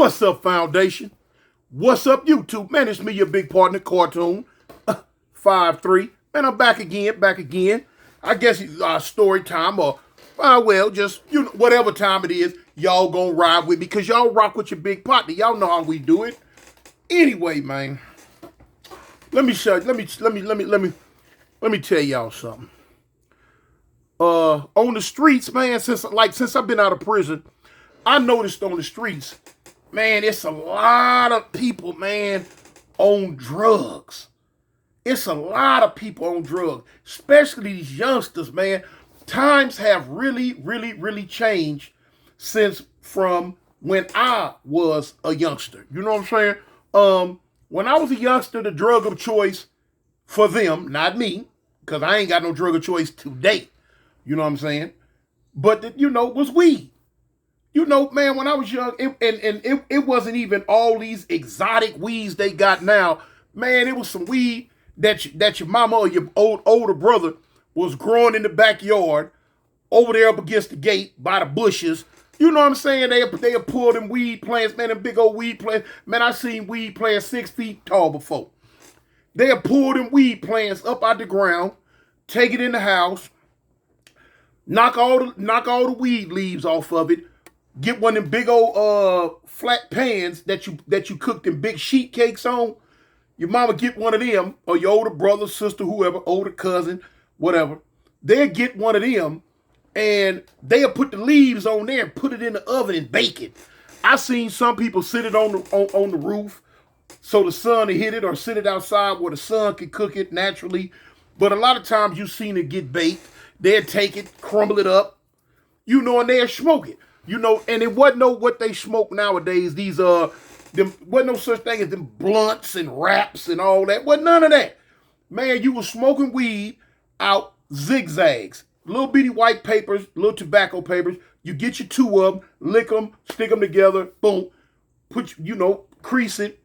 What's up, Foundation? What's up, YouTube? Man, it's me, your big partner, Cartoon 5-3. Man, I'm back again. I guess it's story time or, well, just, whatever time it is, y'all gonna ride with me because y'all rock with your big partner. Y'all know how we do it. Anyway, man, let me show you. Let me tell y'all something. On the streets, man, since I've been out of prison, I noticed on the streets, man, it's a lot of people, man, on drugs. It's a lot of people on drugs, especially these youngsters, man. Times have really changed since from when I was a youngster. You know what I'm saying? When I was a youngster, the drug of choice for them, not me, because I ain't got no drug of choice today. You know what I'm saying? But, was weed. Man, when I was young, it wasn't even all these exotic weeds they got now. Man, it was some weed that your mama or your older brother was growing in the backyard over there up against the gate by the bushes. You know what I'm saying? They pull them weed plants, man, them big old weed plants. Man, I seen weed plants 6 feet tall before. They'll pull them weed plants up out the ground, take it in the house, knock all the weed leaves off of it, get one of them big old flat pans that you cook them big sheet cakes on. Your mama get one of them, or your older brother, sister, whoever, older cousin, whatever. They'll get one of them, and they'll put the leaves on there and put it in the oven and bake it. I seen some people sit it on the roof so the sun will hit it, or sit it outside where the sun can cook it naturally. But a lot of times you seen it get baked. They'll take it, crumble it up, and they'll smoke it. And it wasn't no what they smoke nowadays. These them wasn't no such thing as them blunts and wraps and all that. Wasn't none of that. Man, you was smoking weed out zigzags. Little bitty white papers, little tobacco papers. You get your 2 of them, lick them, stick them together, boom. Crease it.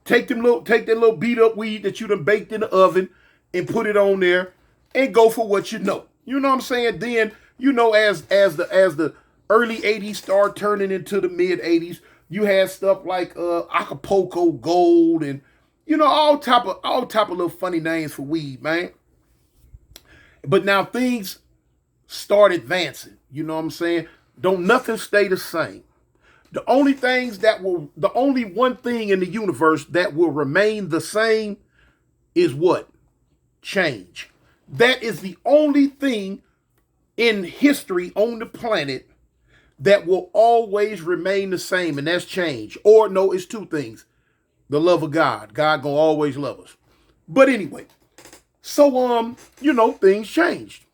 Take that little beat up weed that you done baked in the oven and put it on there and go for what you know. You know what I'm saying? Then, as the early 80s start turning into the mid 80s, you had stuff like Acapulco Gold and all type of little funny names for weed, man. But now things start advancing. You know what I'm saying? Don't nothing stay the same. The only one thing in the universe that will remain the same is what? Change. That is the only thing in history on the planet that will always remain the same, and that's change. Or no, it's 2 things. The love of God. God gonna always love us. But anyway, so things changed.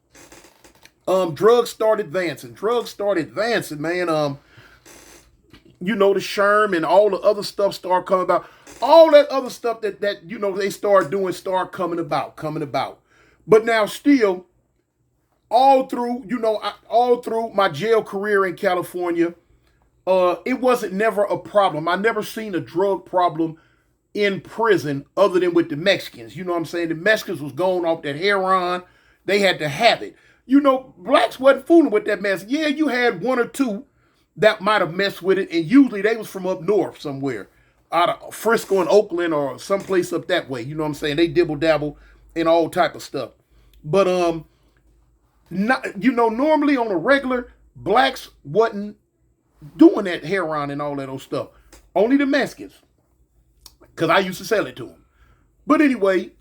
Drugs started advancing, man. The Sherm and all the other stuff start coming about. All that other stuff that they start doing start coming about. But now still, all through my jail career in California, it wasn't never a problem. I never seen a drug problem in prison other than with the Mexicans. You know what I'm saying? The Mexicans was going off that heroin. They had to have it. Blacks wasn't fooling with that mess. Yeah, you had 1 or 2 that might have messed with it, and usually they was from up north somewhere, out of Frisco and Oakland or someplace up that way. You know what I'm saying? They dibble-dabble in all type of stuff. But normally on a regular, blacks wasn't doing that heroin and all that old stuff. Only the Mexicans, because I used to sell it to them. But anyway,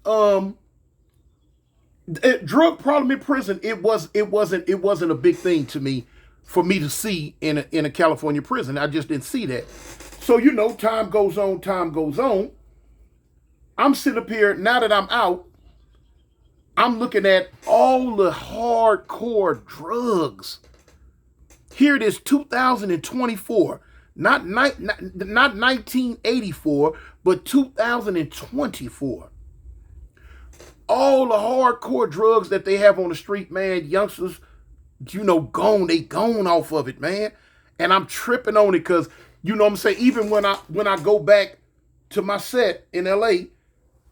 drug problem in prison, it wasn't a big thing to me for me to see in a California prison. I just didn't see that. So time goes on. I'm sitting up here now that I'm out. I'm looking at all the hardcore drugs. Here it is, 2024. Not 1984, but 2024. All the hardcore drugs that they have on the street, man, youngsters, gone. They gone off of it, man. And I'm tripping on it because, what I'm saying, even when I go back to my set in LA,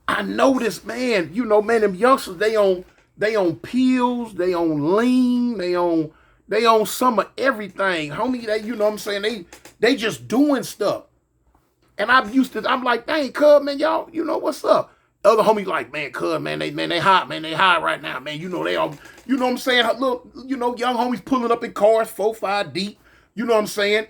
I notice, man, them youngsters, they on pills, they on lean, they on some of everything. Homie, they just doing stuff. And I'm like, dang, cuz, man, y'all, you know what's up? Other homies like, man, cuz, man, they hot, man, they hot right now, man. You know, they all, you know what I'm saying? Little, you know, young homies pulling up in cars, 4, 5 deep. You know what I'm saying?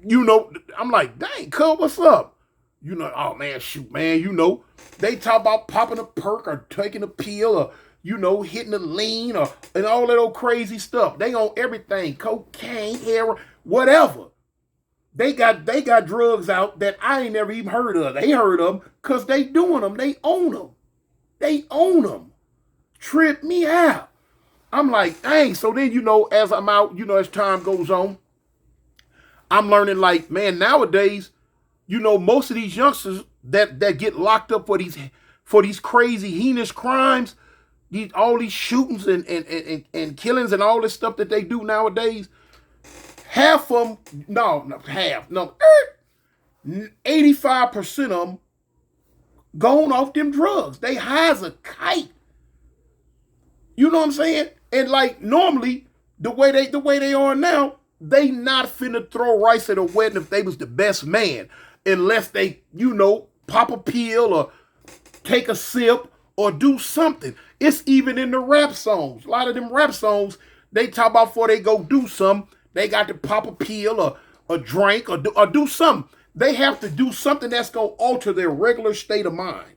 You know, I'm like, dang, cuz, what's up? You know, oh man, shoot, man, you know, they talk about popping a perk or taking a pill or, you know, hitting a lean or and all that old crazy stuff. They on everything, cocaine, heroin, whatever. They got drugs out that I ain't never even heard of. They heard of them because they doing them. They own them. They own them. Trip me out. I'm like, dang. So then, you know, as I'm out, you know, as time goes on, I'm learning like, man, nowadays, you know, most of these youngsters that get locked up for these crazy, heinous crimes, all these shootings and killings and all this stuff that they do nowadays, half of them, no, 85% of them gone off them drugs. They high as a kite. You know what I'm saying? And like normally, the way they are now, they not finna throw rice at a wedding if they was the best man, unless they, you know, pop a pill or take a sip or do something. It's even in the rap songs. A lot of them rap songs, they talk about before they go do something, they got to pop a pill or a drink or do something. They have to do something that's going to alter their regular state of mind.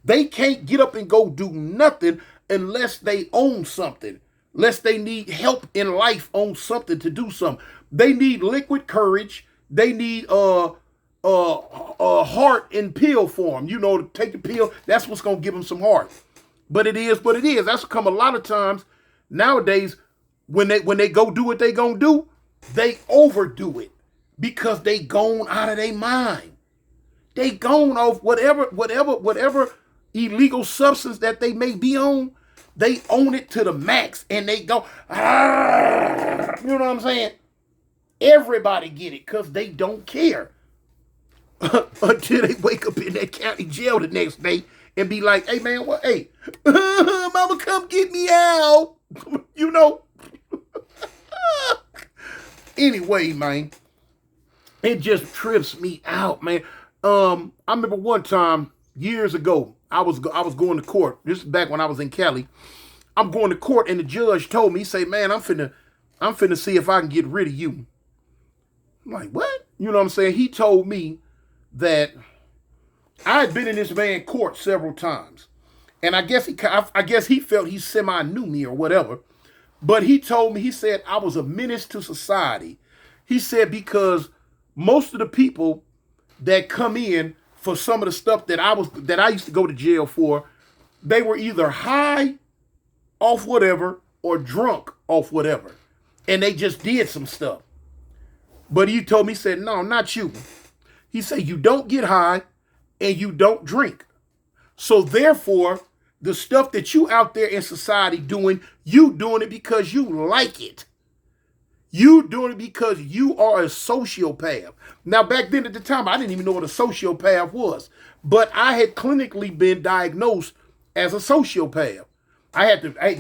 They can't get up and go do nothing unless they own something, unless they need help in life on something to do something. They need liquid courage. They need heart in pill form. You know, to take the pill, that's what's going to give them some heart. But it is what it is. That's come a lot of times nowadays when they go do what they going to do, they overdo it because they gone out of their mind. They gone off whatever illegal substance that they may be on. They own it to the max and they go, you know what I'm saying? Everybody get it because they don't care until they wake up in that county jail the next day and be like, hey man, what? Hey, mama, come get me out. You know? Anyway, man, it just trips me out, man. I remember one time years ago, I was going to court. This is back when I was in Cali. I'm going to court, and the judge told me, he said, man, I'm finna see if I can get rid of you. I'm like, what? You know what I'm saying? He told me that I had been in this man's court several times, and I guess he felt he semi knew me or whatever. But he told me, he said I was a menace to society. He said because most of the people that come in for some of the stuff that I used to go to jail for, they were either high off whatever or drunk off whatever. And they just did some stuff. But he told me, he said, no, not you. He said, you don't get high and you don't drink. So therefore, the stuff that you out there in society doing, you doing it because you like it. You doing it because you are a sociopath. Now, back then at the time, I didn't even know what a sociopath was. But I had clinically been diagnosed as a sociopath.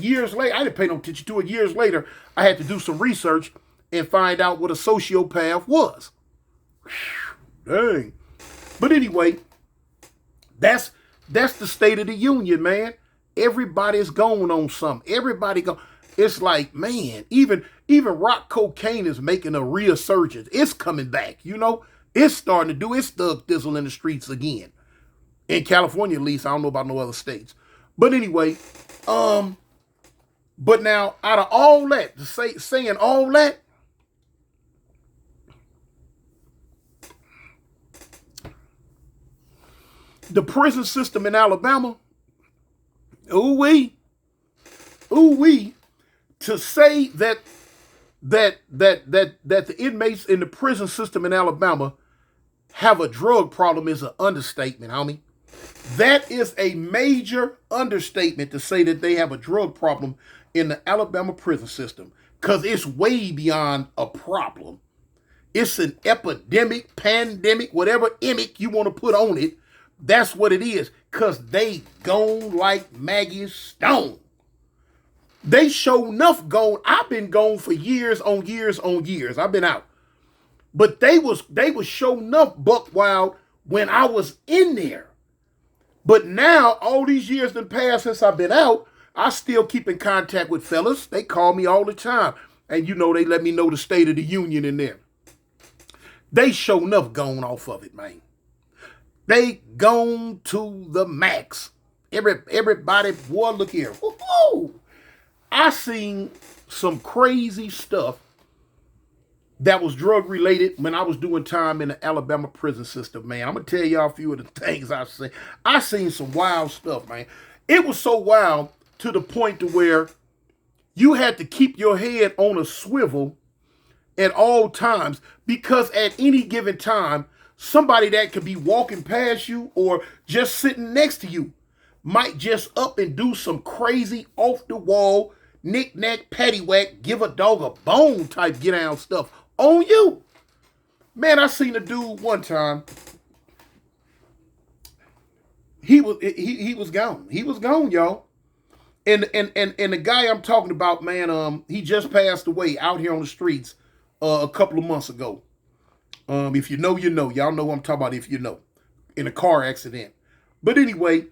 Years later, I didn't pay no attention to it. Years later, I had to do some research and find out what a sociopath was. Dang. But anyway, that's the state of the union, man. Everybody's going on something. Everybody go. It's like, man, even rock cocaine is making a resurgence. It's coming back, you know. It's starting to do its thug thizzle in the streets again. In California, at least. I don't know about no other states. But anyway, but now out of all that, saying all that, the prison system in Alabama, ooh-wee, to say that the inmates in the prison system in Alabama have a drug problem is an understatement, homie. That is a major understatement to say that they have a drug problem in the Alabama prison system, because it's way beyond a problem. It's an epidemic, pandemic, whatever emic you want to put on it. That's what it is, because they gone like Maggie Stone. They show enough gone. I've been gone for years on years on years. I've been out. But they was sure enough buck wild when I was in there. But now, all these years that passed since I've been out, I still keep in contact with fellas. They call me all the time. And they let me know the state of the union in there. They sure enough gone off of it, man. They gone to the max. Everybody, boy, look here. Woo-hoo. I seen some crazy stuff that was drug related when I was doing time in the Alabama prison system, man. I'm gonna tell y'all a few of the things I seen. I seen some wild stuff, man. It was so wild to the point to where you had to keep your head on a swivel at all times, because at any given time, somebody that could be walking past you or just sitting next to you might just up and do some crazy off the wall, knick-knack, paddywhack, give a dog a bone type get down stuff on you. Man, I seen a dude one time. He was gone. He was gone, y'all. And the guy I'm talking about, man, he just passed away out here on the streets a couple of months ago. If you know, you know. Y'all know what I'm talking about if you know. In a car accident. But anyway,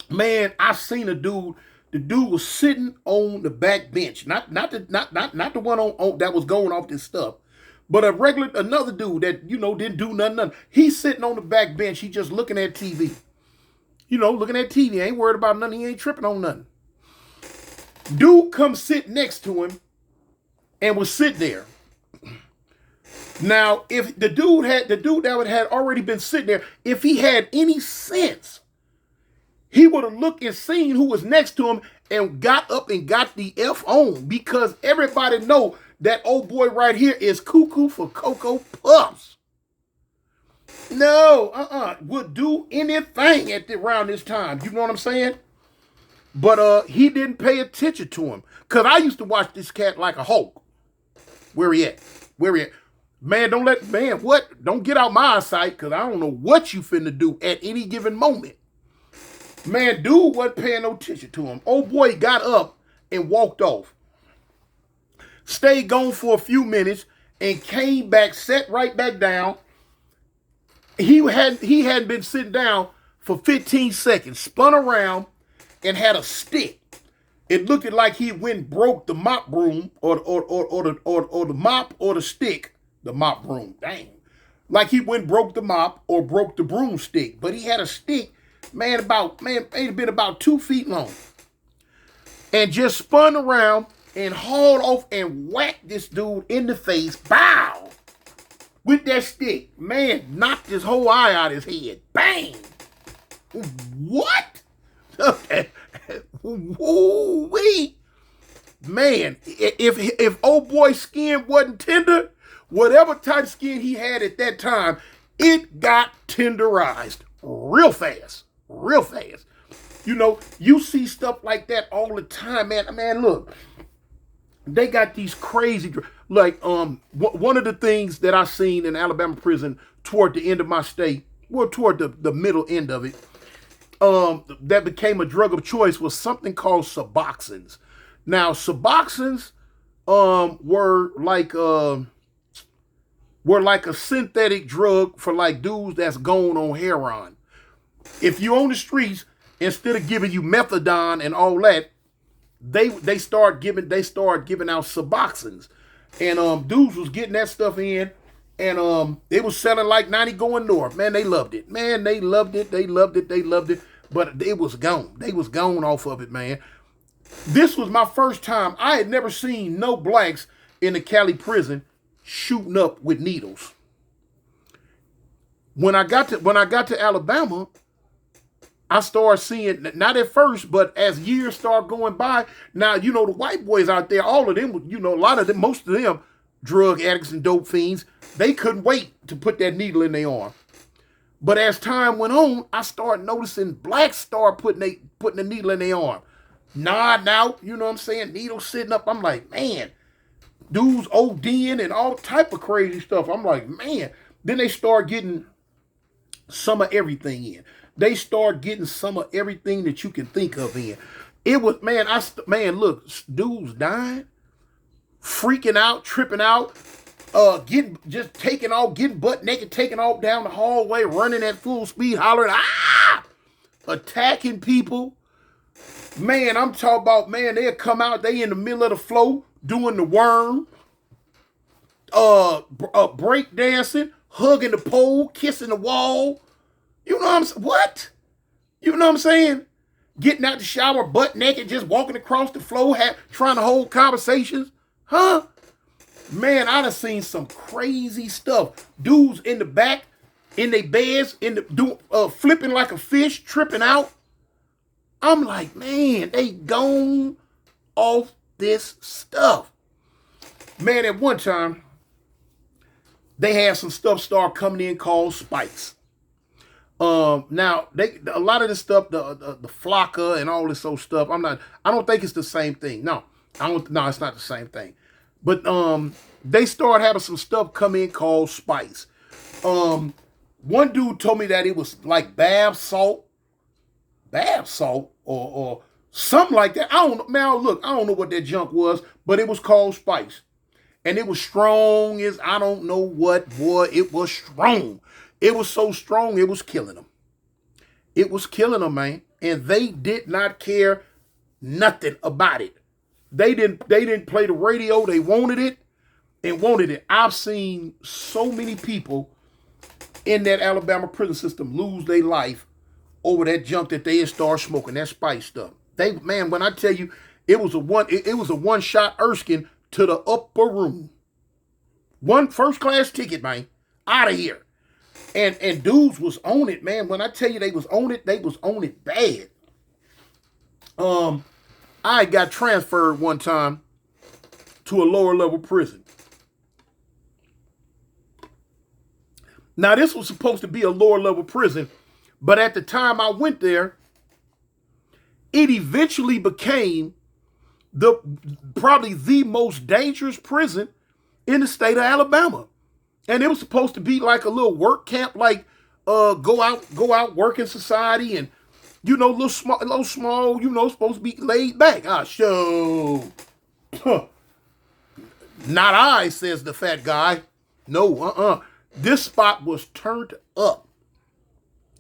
man, I seen a dude. The dude was sitting on the back bench. Not the one on that was going off this stuff. But another dude that, didn't do nothing. He's sitting on the back bench. He just looking at TV. Looking at TV. Ain't worried about nothing. He ain't tripping on nothing. Dude comes sit next to him and was sitting there. Now, if the dude that had already been sitting there, if he had any sense, he would have looked and seen who was next to him and got up and got the F on, because everybody know that old boy right here is cuckoo for Cocoa Puffs. No, would do anything around this time. You know what I'm saying? But he didn't pay attention to him, because I used to watch this cat like a hawk. Where he at? Man, don't get out my eyesight, because I don't know what you finna do at any given moment. Man, dude wasn't paying no attention to him. Old boy got up and walked off. Stayed gone for a few minutes and came back, sat right back down. He hadn't been sitting down for 15 seconds, spun around and had a stick. It looked like he went and broke the mop broom or the mop or the stick. The mop broom, dang. Like he went and broke the mop or broke the broomstick. But he had a stick, it had been about 2 feet long. And just spun around and hauled off and whacked this dude in the face, bow, with that stick. Man, knocked his whole eye out his head. Bang! What? Woo-wee. Man, if old boy's skin wasn't tender, whatever type of skin he had at that time, it got tenderized real fast. Real fast. You see stuff like that all the time, man. Man, look. They got these crazy, like, one of the things that I seen in Alabama prison toward the end of my stay, toward the middle end of it, that became a drug of choice was something called Suboxones. Now, Suboxones were like a synthetic drug for like dudes that's going on heroin. If you on the streets, instead of giving you methadone and all that, they start giving out Suboxones. And dudes was getting that stuff in, and they was selling like 90 going north. Man, they loved it. Man, they loved it. But it was gone. They was gone off of it, man. This was my first time. I had never seen no blacks in the Cali prison shooting up with needles. When I got to Alabama, I started seeing, not at first, but as years start going by, now, the white boys out there, all of them, a lot of them, most of them, drug addicts and dope fiends, they couldn't wait to put that needle in their arm. But as time went on, I started noticing blacks start putting the needle in their arm. Nodding out, you know what I'm saying? Needle sitting up. I'm like, man, dudes ODing and all type of crazy stuff. I'm like, man. Then they start getting some of everything in. They start getting some of everything that you can think of in. It was, man, look, dudes dying, freaking out, tripping out, just taking off, getting butt naked, taking off down the hallway, running at full speed, hollering, ah, attacking people. Man, I'm talking about, man, they'll come out, they in the middle of the floor doing the worm, break dancing, hugging the pole, kissing the wall. You know what I'm saying? What? You know what I'm saying? Getting out the shower, butt naked, just walking across the floor, trying to hold conversations. Huh? Man, I done seen some crazy stuff. Dudes in the back, in their beds, flipping like a fish, tripping out. I'm like, man, they gone off this stuff. Man, at one time, they had some stuff start coming in called spikes. Now a lot of this stuff, the flocker and all this old stuff. I don't think it's the same thing. No, it's not the same thing. But they started having some stuff come in called spikes. One dude told me that it was like bath salt, or something like that. I don't know. Man, look, I don't know what that junk was, but it was called spikes. And it was strong as I don't know what, boy. It was strong. It was so strong, it was killing them. It was killing them, man. And they did not care nothing about it. They didn't play the radio. They wanted it. I've seen so many people in that Alabama prison system lose their life over that junk that they had started smoking, that spice stuff. Man, when I tell you, it was a one-shot Erskine to the upper room. One first-class ticket, man. Out of here. And dudes was on it, man. When I tell you they was on it bad. I got transferred one time to a lower level prison. Now, this was supposed to be a lower level prison, but at the time I went there, it eventually became probably the most dangerous prison in the state of Alabama. And it was supposed to be like a little work camp, like go out, work in society, and little small, supposed to be laid back. Show. Not I, says the fat guy. No, This spot was turned up.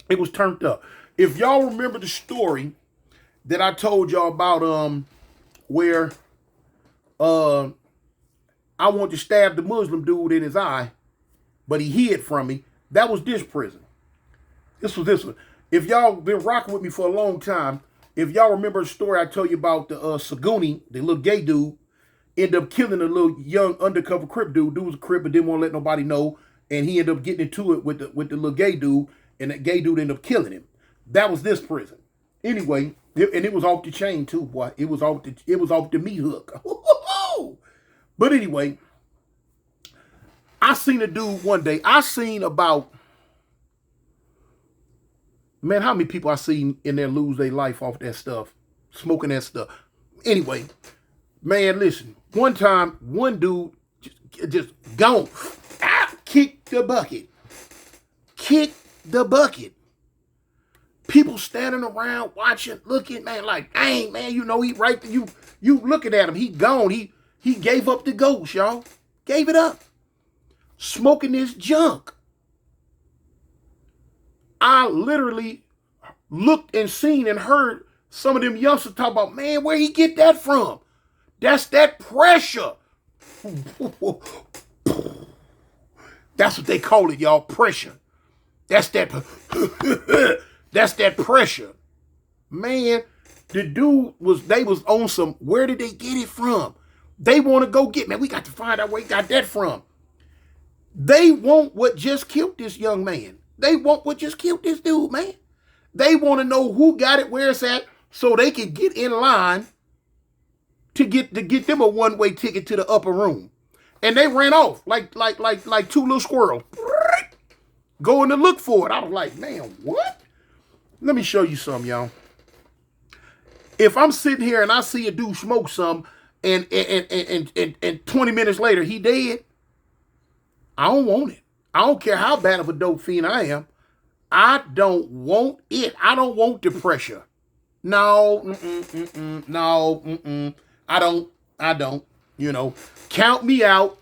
It was turned up. If y'all remember the story that I told y'all about, where I wanted to stab the Muslim dude in his eye, but he hid from me. That was this prison. This was this one. If y'all been rocking with me for a long time, if y'all remember the story I told you about the Saguni, the little gay dude, ended up killing a little young undercover Crip dude. Dude was a Crip but didn't want to let nobody know. And he ended up getting into it with the little gay dude, and that gay dude ended up killing him. That was this prison. Anyway, and it was off the chain too, boy. It was off the meat hook. But anyway, I seen a dude one day. I seen about, man, how many people I seen in there lose their life off that stuff, smoking that stuff. Anyway, man, listen. One time, one dude just gone. Kick the bucket. Kick the bucket. People standing around watching, looking, man, like, dang, man, he right there. You looking at him. He gone. He gave up the ghost, y'all. Gave it up. Smoking this junk. I literally looked and seen and heard some of them youngsters talk about, man, where he get that from? That's that pressure. That's what they call it, y'all, pressure. That's that pressure. Man, the dude they was on some, where did they get it from? They want to go get, man, we got to find out where he got that from. They want what just killed this young man. They want what just killed this dude, man. They want to know who got it, where it's at, so they can get in line to get them a one-way ticket to the upper room. And they ran off like two little squirrels. Going to look for it. I was like, man, what? Let me show you something, y'all. If I'm sitting here and I see a dude smoke some and 20 minutes later he dead, I don't want it. I don't care how bad of a dope fiend I am. I don't want it. I don't want the pressure. No, no, I don't. Count me out.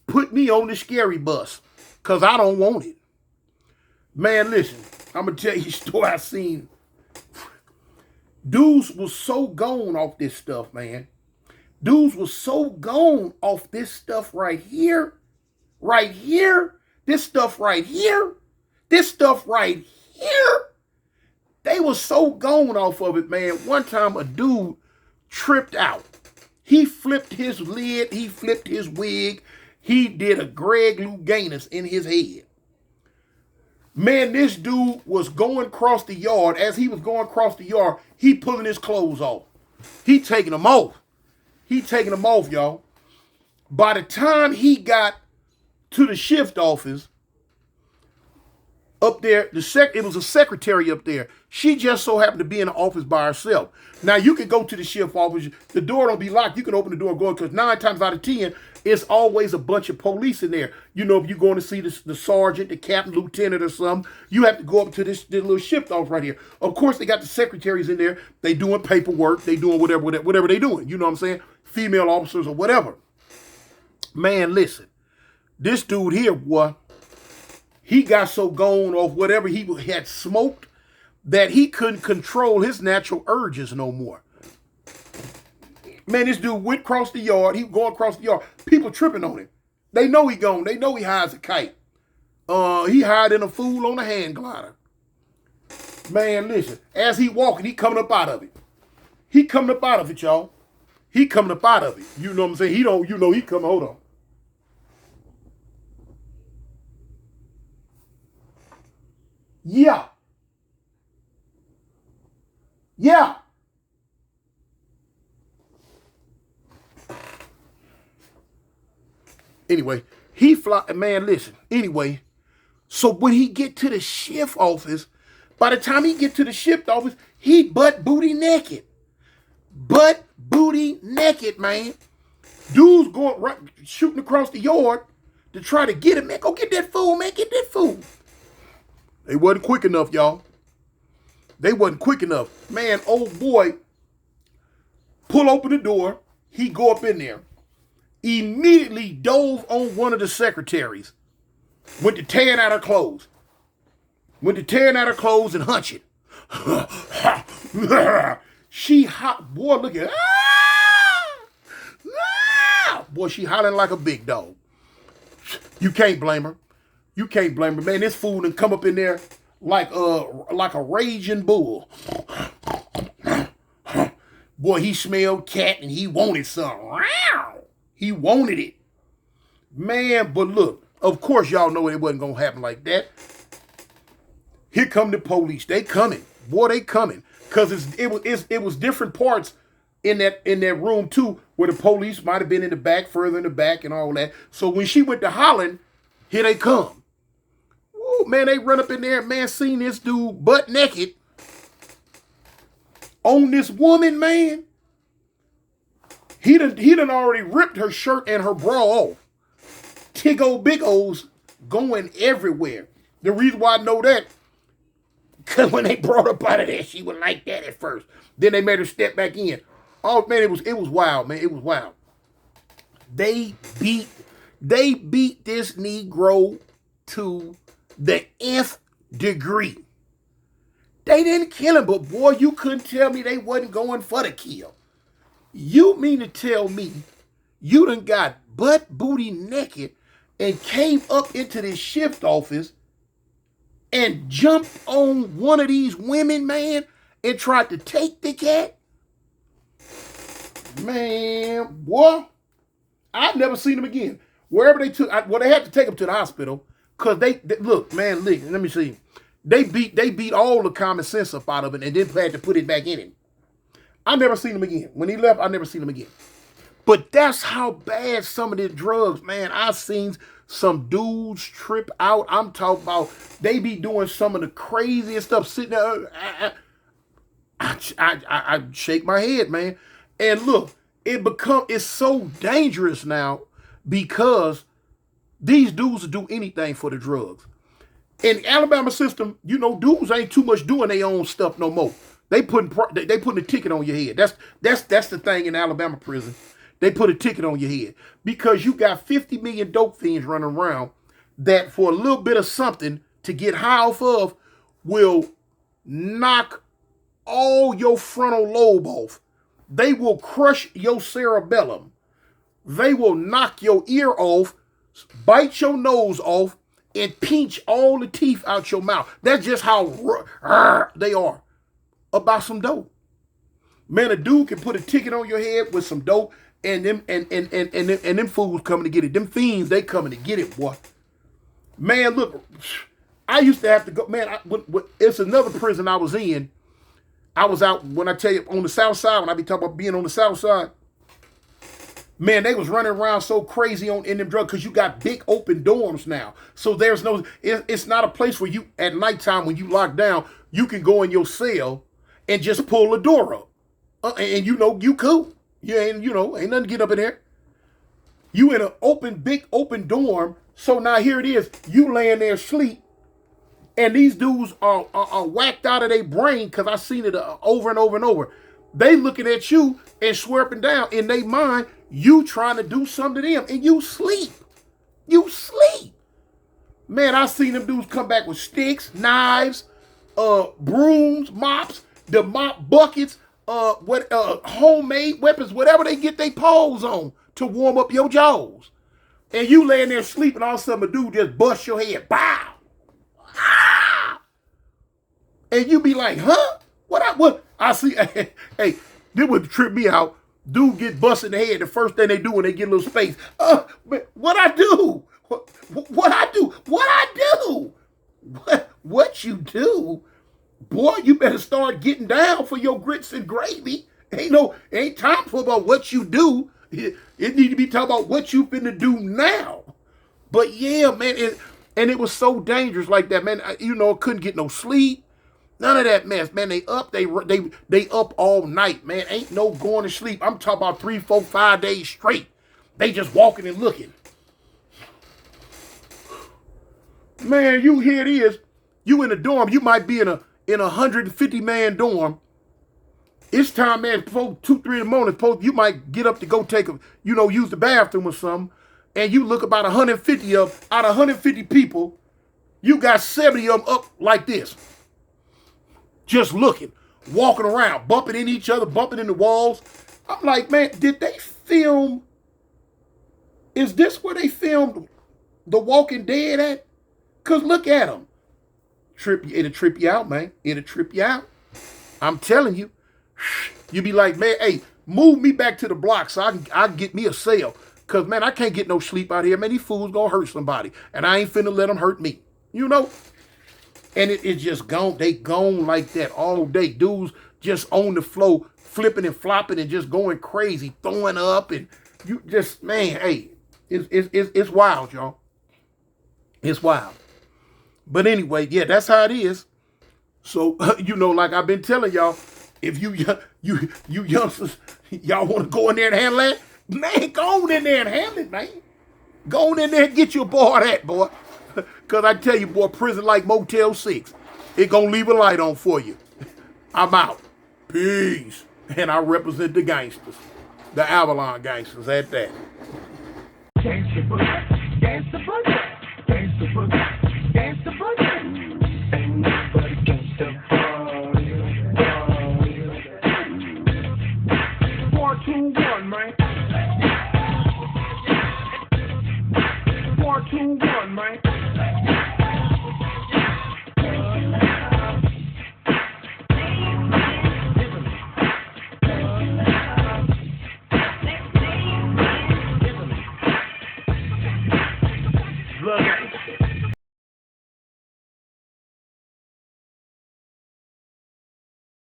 put me on the scary bus because I don't want it. Man, listen, I'm going to tell you a story I seen. Dudes was so gone off this stuff, man. Dudes was so gone off this stuff right here. Right here. This stuff right here. This stuff right here. They was so gone off of it, man. One time a dude tripped out. He flipped his lid. He flipped his wig. He did a Greg Louganis in his head. Man, this dude was going across the yard. As he was going across the yard, he pulling his clothes off. He taking them off. He taking them off, y'all. By the time he got to the shift office, up there, it was a secretary up there. She just so happened to be in the office by herself. Now, you can go to the shift office. The door don't be locked. You can open the door and go in because 9 times out of 10, it's always a bunch of police in there. You know, if you're going to see the sergeant, the captain, lieutenant or something, you have to go up to this little shift office right here. Of course, they got the secretaries in there. They doing paperwork. They doing whatever they doing. You know what I'm saying? Female officers or whatever. Man, listen. This dude here, boy, he got so gone off whatever he had smoked that he couldn't control his natural urges no more. Man, this dude went across the yard. He going across the yard. People tripping on him. They know he gone. They know he hides a kite. He hiding a fool on a hand glider. Man, listen. As he walking, he coming up out of it. He coming up out of it, y'all. He coming up out of it. You know what I'm saying? He don't, he coming, hold on. Yeah. Yeah. Anyway, man, listen. Anyway, so when he get to the shift office, by the time he get to the shift office, he butt booty naked. Butt booty naked, man. Dudes going right, shooting across the yard to try to get him. Man, go get that fool, man. Get that fool. They wasn't quick enough, y'all. They wasn't quick enough. Man, old boy, pull open the door. He go up in there. Immediately dove on one of the secretaries. Went to tearing out her clothes. Went to tearing out her clothes and hunching. She hot. Boy, look at her. Boy, she hollering like a big dog. You can't blame her. You can't blame her. Man, this fool done come up in there like a raging bull. Boy, he smelled cat and he wanted something. He wanted it. Man, but look, of course y'all know it wasn't going to happen like that. Here come the police. They coming. Boy, they coming. Because it was different parts in that room too, where the police might have been in the back, further in the back and all that. So when she went to Holland, here they come. Ooh, man, they run up in there, man, seen this dude butt naked on this woman, man. He done already ripped her shirt and her bra off. Tig-o big O's going everywhere. The reason why I know that, because when they brought her up out of there, she was like that at first. Then they made her step back in. Oh, man, it was wild, man. It was wild. They beat this Negro to the nth degree. They didn't kill him, but boy, you couldn't tell me they wasn't going for the kill. You mean to tell me you done got butt booty naked and came up into this shift office and jumped on one of these women, man, and tried to take the cat? Man, boy, I've never seen him again. Wherever they took, they had to take him to the hospital because they look, man, let me see. They beat all the common sense up out of it and then had to put it back in him. I never seen him again. When he left, I never seen him again. But that's how bad some of the drugs, man. I've seen some dudes trip out. I'm talking about they be doing some of the craziest stuff. Sitting there, I shake my head, man. And look, it's so dangerous now because these dudes will do anything for the drugs. In the Alabama system, dudes ain't too much doing their own stuff no more. They putting a ticket on your head. That's the thing in Alabama prison. They put a ticket on your head because you got 50 million dope fiends running around that for a little bit of something to get high off of will knock all your frontal lobe off. They will crush your cerebellum. They will knock your ear off, bite your nose off, and pinch all the teeth out your mouth. That's just how they are about some dope. Man, a dude can put a ticket on your head with some dope, and them fools coming to get it. Them fiends, they coming to get it, boy. Man, look, I used to have to go. Man, it's another prison I was in. I was out, when I tell you, on the south side, when I be talking about being on the south side, man, they was running around so crazy in them drugs because you got big open dorms now. So there's no, it's not a place where you, at nighttime when you lock down, you can go in your cell and just pull the door up. And you know, you cool. You ain't, ain't nothing to get up in there. You in an big open dorm. So now here it is. You laying there asleep. And these dudes are whacked out of their brain because I seen it over and over and over. They looking at you and swerping down in their mind. You trying to do something to them. And you sleep. You sleep. Man, I seen them dudes come back with sticks, knives, brooms, mops, the mop buckets, homemade weapons, whatever they get their paws on to warm up your jaws. And you laying there sleeping, all of a sudden a dude just bust your head. Bow. Ah! And you be like, huh? What I see, hey, this would trip me out. Dude get busted in the head. The first thing they do when they get a little space. What I do? What I do? What you do? Boy, you better start getting down for your grits and gravy. Ain't time for about what you do. It need to be talking about what you finna do now. But yeah, man, it was so dangerous like that, man. Couldn't get no sleep. None of that mess, man. They up all night, man. Ain't no going to sleep. I'm talking about 3, 4, 5 days straight. They just walking and looking. Man, here it is. You in a dorm. You might be in a 150-man dorm. It's time, man, 2, 3 in the morning, you might get up to go use the bathroom or something, and you look about 150 out of 150 people, you got 70 of them up like this. Just looking, walking around, bumping in each other, bumping in the walls. I'm like, man, did they film? Is this where they filmed The Walking Dead at? Because look at them. It'll trip you out, man. It'll trip you out. I'm telling you. You be like, man, hey, move me back to the block so I can get me a cell. Because, man, I can't get no sleep out here. Man, these fools going to hurt somebody. And I ain't finna let them hurt me. And it's just gone. They gone like that all day. Dudes just on the floor, flipping and flopping and just going crazy, throwing up. And you just, man, hey, it's wild, y'all. It's wild. But anyway, yeah, that's how it is. So, like I've been telling y'all, if you youngsters, y'all want to go in there and handle that, man, go on in there and handle it, man. Go on in there and get you a bar of that, boy. Because I tell you, boy, prison like Motel 6. It gonna leave a light on for you. I'm out. Peace. And I represent the gangsters. The Avalon gangsters at that. Gangster boogie, gangster boogie, gangster boogie, gangster boogie. Ain't nobody gangster boogie. 4, 2, 1, man. 4, 2, 1, man.